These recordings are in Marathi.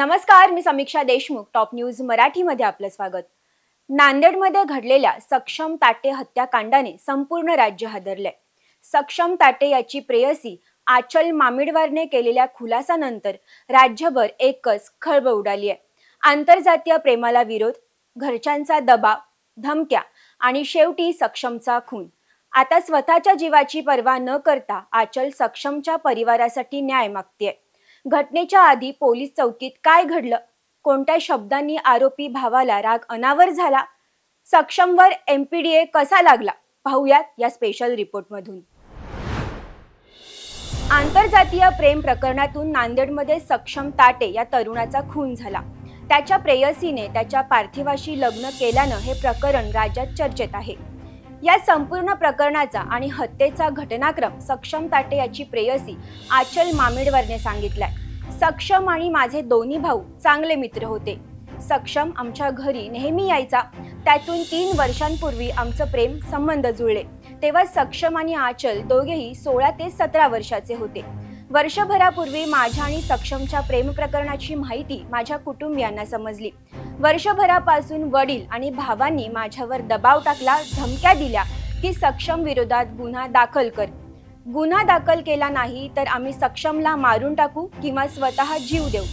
नमस्कार, मी समीक्षा देशमुख. टॉप न्यूज मराठीमध्ये आपलं स्वागत. नांदेडमध्ये घडलेल्या सक्षम ताटे हत्याकांडाने संपूर्ण राज्य हादरलंय. सक्षम ताटे याची प्रेयसी आचल मामिडवारने केलेल्या खुलासानंतर राज्यभर एकच खळबळ उडाली आहे. आंतरजातीय प्रेमाला विरोध, घरच्यांचा दबाव, धमक्या आणि शेवटी सक्षमचा खून. आता स्वतःच्या जीवाची पर्वा न करता आचल सक्षमच्या परिवारासाठी न्याय मागतेय. घटनेच्या आधी पोलीस चौकीत काय घडलं, कोणत्या शब्दांनी आरोपी भावाला राग अनावर झाला, सक्षमवर MPDA कसा लागला, पाहूयात या स्पेशल रिपोर्टमधून. आंतरजातीय प्रेम प्रकरणातून नांदेडमध्ये सक्षम ताटे या तरुणाचा खून झाला. त्याच्या प्रेयसीने त्याच्या पार्थिवाशी लग्न केल्यानं हे प्रकरण राज्यात चर्चेत आहे. या संपूर्ण प्रकरणाचा आणि हत्येचा घटनाक्रम सक्षम ताटे याची प्रेयसी आचल मामिडवारने सांगितलाय. सक्षम आणि माझे दोन्ही भाऊ चांगले मित्र होते. सक्षम आमच्या घरी नेहमी यायचा. त्यातून 3 वर्षांपूर्वी आमचं प्रेम संबंध जुळले. तेव्हा सक्षम आणि आचल दोघेही 16 ते 17 वर्षाचे होते. वर्षभरापूर्वी माझ्या आणि सक्षमच्या प्रेम प्रकरणाची माहिती माझ्या कुटुंबियांना समजली. वर्षभरापासून वडील आणि भावांनी माझ्यावर दबाव टाकला, धमक्या दिल्या की सक्षम विरोधात गुन्हा दाखल कर. गुन्हा दाखल केला नाही तर आम्ही सक्षमला मारून टाकू किंवा स्वतः जीव देऊ.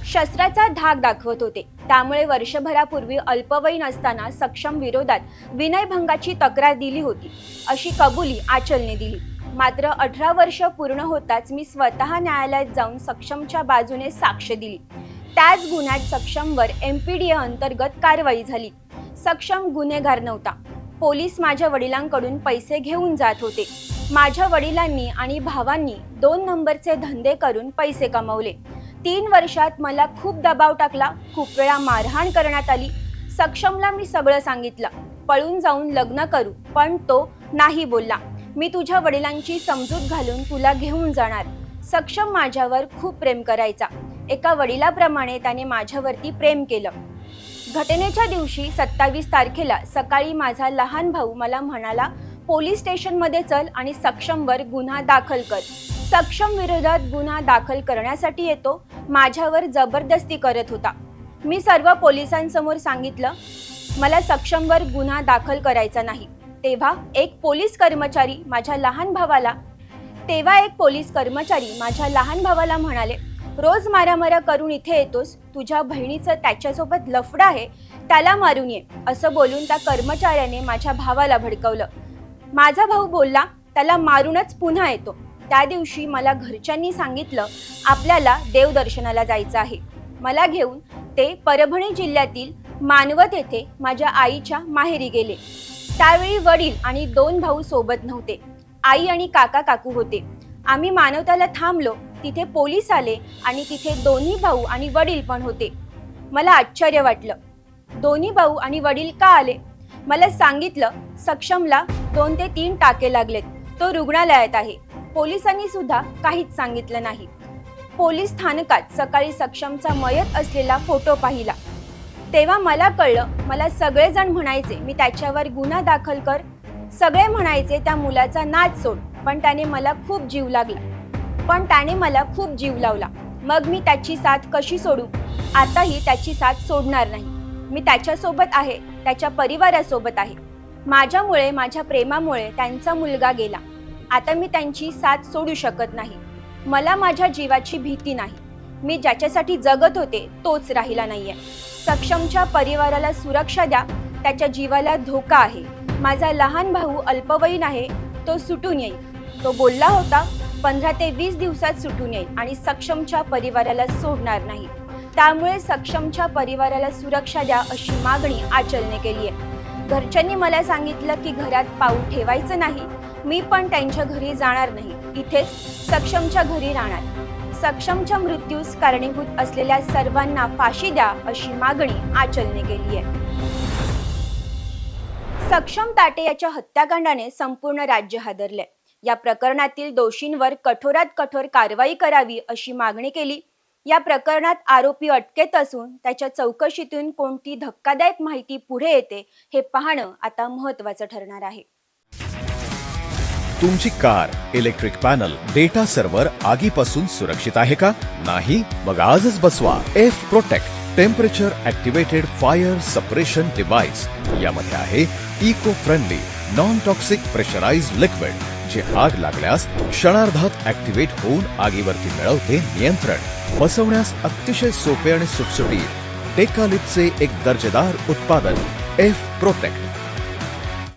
शस्त्राचा धाक दाखवत होते. त्यामुळे वर्षभरापूर्वी अल्पवयीन असताना सक्षम विरोधात विनयभंगाची तक्रार दिली होती, अशी कबुली आचलने दिली. मात्र 18 वर्ष पूर्ण होताच मी स्वतः न्यायालयात जाऊन सक्षमच्या बाजूने साक्ष दिली. त्याच गुन्ह्यात सक्षमवर MPDA अंतर्गत कारवाई झाली. सक्षम गुन्हेगार नव्हता. पोलीस माझ्या वडिलांकडून पैसे घेऊन जात होते. माझ्या वडिलांनी आणि भावांनी 2 नंबरचे धंदे करून पैसे कमवले. 3 वर्षात मला खूप दबाव टाकला, खूप वेळा मारहाण करण्यात आली. सक्षमला मी सगळं सांगितलं, पळून जाऊन लग्न करू, पण तो नाही बोलला. मी तुझ्या वडिलांची समजूत घालून तुला घेऊन जाणार. सक्षम माझ्यावर खूप प्रेम करायचा. एका वडिलाप्रमाणे त्याने माझ्यावरती प्रेम केलं. घटनेच्या दिवशी 27 तारखेला सकाळी माझा लहान भाऊ मला म्हणाला, पोलीस स्टेशनमध्ये चल आणि सक्षमवर गुन्हा दाखल कर. सक्षम विरोधात गुन्हा दाखल करण्यासाठी येतो. माझ्यावर जबरदस्ती करत होता. मी सर्व पोलिसांसमोर सांगितलं, मला सक्षमवर गुन्हा दाखल करायचा नाही. तेव्हा एक पोलीस कर्मचारी माझ्या लहान भावाला म्हणाले, रोज मारामारा करून इथे येतोस, तुझ्या बहिणीचं त्याच्यासोबत लफडं आहे, त्याला मारून ये. असं बोलून त्या कर्मचाऱ्याने माझ्या भावाला भडकवलं. माझा भाऊ बोलला, त्याला मारूनच पुन्हा येतो. त्या दिवशी मला घरच्यांनी सांगितलं, आपल्याला देवदर्शनाला जायचं आहे. मला घेऊन ते परभणी जिल्ह्यातील मानवत येथे माझ्या आईच्या माहेरी गेले. त्यावेळी वडील आणि 2 भाऊ सोबत नव्हते. आई आणि काका होते. आम्ही मानवताला थांबलो. तिथे पोलीस आले आणि तिथे दोन्ही भाऊ आणि वडील पण होते. मला आश्चर्य वाटलं, दोन्ही भाऊ आणि वडील का आले? मला सांगितलं, सक्षमला 2 ते 3 टाके लागलेत, तो रुग्णालयात आहे. पोलिसांनी सुद्धा काहीच सांगितलं नाही. पोलीस स्थानकात सकाळी सक्षमचा मयत असलेला फोटो पाहिला. तेव्हा मला कळलं. मला सगळेजण म्हणायचे, मी त्याच्यावर गुन्हा दाखल कर. सगळे म्हणायचे, त्या मुलाचा नाच सोड. पण त्याने मला खूप जीव लावला. मग मी त्याची साथ कशी सोडू? आताही त्याची साथ सोडणार नाही. मी त्याच्यासोबत आहे, त्याच्या परिवारासोबत आहे. माझ्यामुळे, माझ्या प्रेमामुळे त्यांचा मुलगा गेला. आता मी त्यांची साथ सोडू शकत नाही. मला माझ्या जीवाची भीती नाही. मी ज्याच्यासाठी जगत होते तोच राहिला नाहीये. सक्षमच्या परिवाराला सुरक्षा द्या. त्याच्या जीवाला धोका आहे. माझा लहान भाऊ अल्पवयीन आहे, तो सुटून येईल. तो बोलला होता 15 ते 20 दिवसात सुटून येईल आणि सक्षमच्या परिवाराला सोडणार नाही. त्यामुळे सक्षमच्या परिवाराला सुरक्षा द्या अशी मागणी आचलने केली आहे. घरच्यांनी मला सांगितलं की घरात पाऊल ठेवायचं नाही. मी पण त्यांच्या घरी जाणार नाही. इथेच सक्षमच्या घरी राहणार. सक्षमच्या मृत्यूस कारणीभूत असलेल्या सर्वांना फाशी द्या अशी मागणी आचलने केली आहे. सक्षम ताटे याच्या हत्याकांडाने संपूर्ण राज्य हादरले. या प्रकरणातील दोषींवर कठोरात कठोर कारवाई करावी अशी मागणी केली. या प्रकरणात आरोपी अटकेत असून त्याच्या चौकशीतून कोणती धक्कादायक माहिती पुढे येते हे पाहणं आता महत्त्वाचं ठरणार आहे. तुमची car, electric panel, data server आगीपासून सुरक्षित आहे का? नाही? मग आजच बसवा F protect temperature activated fire suppression device. यामध्ये आहे eco friendly non toxic pressurise liquid, जे आग लागल्यास क्षणार्धात ऍक्टिव्हेट होऊन आगीवरती मिळवते नियंत्रण. बसवण्यास अतिशय सोपे आणि सुटसुटीत टेकालिपचे एक दर्जेदार उत्पादन एफ प्रोटेक्ट.